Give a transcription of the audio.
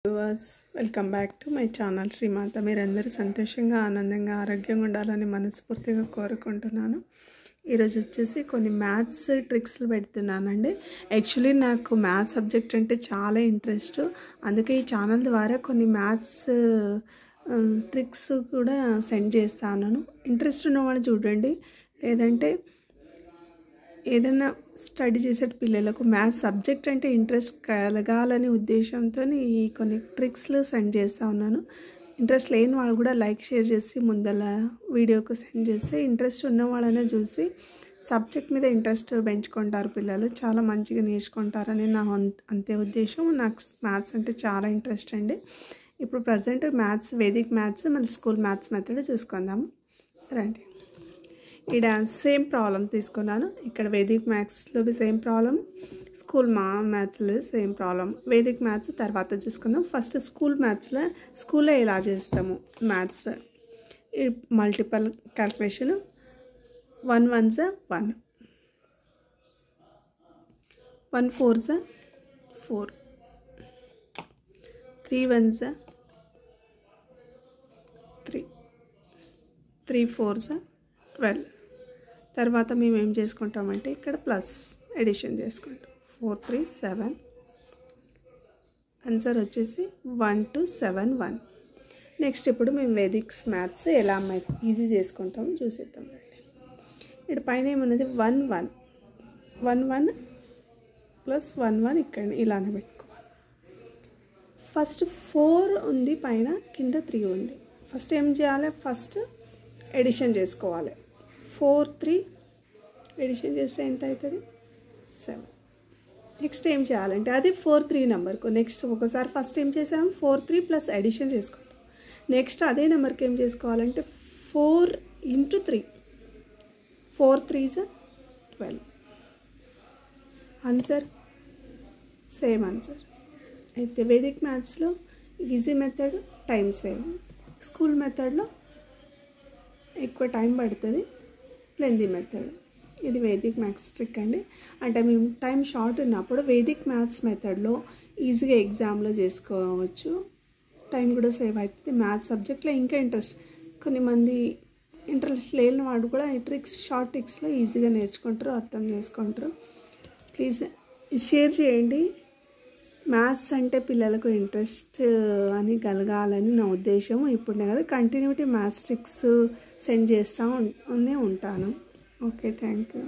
Viewers welcome back to my channel Srimata. మీరందరూ సంతోషంగా ఆనందంగా ఆరోగ్యంగా ఉండాలని మనస్ఫూర్తిగా కోరుకుంటున్నాను. ఈరోజు వచ్చేసి కొన్ని మ్యాథ్స్ ట్రిక్స్లు పెడుతున్నానండి. యాక్చువల్లీ నాకు మ్యాథ్స్ సబ్జెక్ట్ అంటే చాలా ఇంట్రెస్ట్. అందుకే ఈ ఛానల్ ద్వారా కొన్ని మ్యాథ్స్ ట్రిక్స్ కూడా సెండ్ చేస్తాను. ఇంట్రెస్ట్ ఉన్నవాళ్ళు చూడండి, లేదంటే ఏదైనా స్టడీ చేసే పిల్లలకు మ్యాథ్స్ సబ్జెక్ట్ అంటే ఇంట్రెస్ట్ కలగాలనే ఉద్దేశంతో ఈ కొన్ని ట్రిక్స్లు సెండ్ చేస్తూ ఉన్నాను. ఇంట్రెస్ట్ లేని వాళ్ళు కూడా లైక్ షేర్ చేసి ముందల వీడియోకు సెండ్ చేస్తే ఇంట్రెస్ట్ ఉన్న వాళ్ళనే చూసి సబ్జెక్ట్ మీద ఇంట్రెస్ట్ పెంచుకుంటారు. పిల్లలు చాలా మంచిగా నేర్చుకుంటారని నా అంతే ఉద్దేశం. నాకు మ్యాథ్స్ అంటే చాలా ఇంట్రెస్ట్ అండి. ఇప్పుడు ప్రజెంట్ మ్యాథ్స్, వేదిక్ మ్యాథ్స్, మళ్ళీ స్కూల్ మ్యాథ్స్ మెథడ్ చూసుకుందాము రండి. ఇక్కడ సేమ్ ప్రాబ్లం తీసుకున్నాను. ఇక్కడ వేదిక్ మ్యాథ్స్లో సేమ్ ప్రాబ్లం, స్కూల్ మ్యాథ్స్లో సేమ్ ప్రాబ్లం. వేదిక్ మ్యాథ్స్ తర్వాత చూసుకుందాం. ఫస్ట్ స్కూల్లో ఎలా చేస్తాము maths. Multiple calculation. 1 1s 1, 1 4s 4, 3 1s 3, 3 4s 12. తర్వాత మేము ఏం చేసుకుంటామంటే ఇక్కడ ప్లస్ ఎడిషన్ చేసుకుంటాం. 4 3 7. ఆన్సర్ వచ్చేసి 1 2 7 1. నెక్స్ట్ ఇప్పుడు మేము వేదిక్స్ మ్యాథ్స్ ఎలా ఈజీ చేసుకుంటామో చూసేద్దాం. ఇక్కడ పైన ఏమన్నది 1 1 1 1 ప్లస్ 1 1 ఇక్కడ ఇలానే పెట్టుకోవాలి. ఫస్ట్ 4 ఉంది పైన, కింద 3 ఉంది. ఫస్ట్ ఏం చేయాలి, ఫస్ట్ ఎడిషన్ చేసుకోవాలి. 4 3 ఎడిషన్ చేస్తే ఎంత అవుతుంది, 7. నెక్స్ట్ ఏం చేయాలంటే అది 4 3 నెంబర్కు నెక్స్ట్ ఒకసారి ఫస్ట్ ఏం చేసాము 4 3 ప్లస్ ఎడిషన్ చేసుకుంటాం. నెక్స్ట్ అదే నెంబర్కి ఏం చేసుకోవాలంటే 4 × 3, 4 3s 12. Answer same answer. అయితే వేదిక్ మ్యాథ్స్లో easy method, time save. School మెథడ్లో ఎక్కువ టైం పడుతుంది, లెందీ మెథడ్. ఇది వేదిక్ మ్యాథ్స్ ట్రిక్ అండి. అంటే మేము టైం షార్ట్ ఉన్నప్పుడు వేదిక్ మ్యాథ్స్ మెథడ్లో ఈజీగా ఎగ్జామ్లో చేసుకోవచ్చు, టైం కూడా సేవ్ అవుతుంది. మ్యాథ్స్ సబ్జెక్ట్లో ఇంకా ఇంట్రెస్ట్, కొన్ని మంది ఇంట్రెస్ట్ లేని వాడు కూడా ఈ ట్రిక్స్, షార్ట్ ట్రిక్స్లో ఈజీగా నేర్చుకుంటారు, అర్థం చేసుకుంటారు. ప్లీజ్ షేర్ చేయండి. మ్యాథ్స్ అంటే పిల్లలకు ఇంట్రెస్ట్ అని కలగాలని నా ఉద్దేశం. ఇప్పుడు నేను కదా కంటిన్యూటీ మ్యాథ్స్ ట్రిక్స్ సెండ్ చేస్తూ ఉంటాను. Okay, thank you.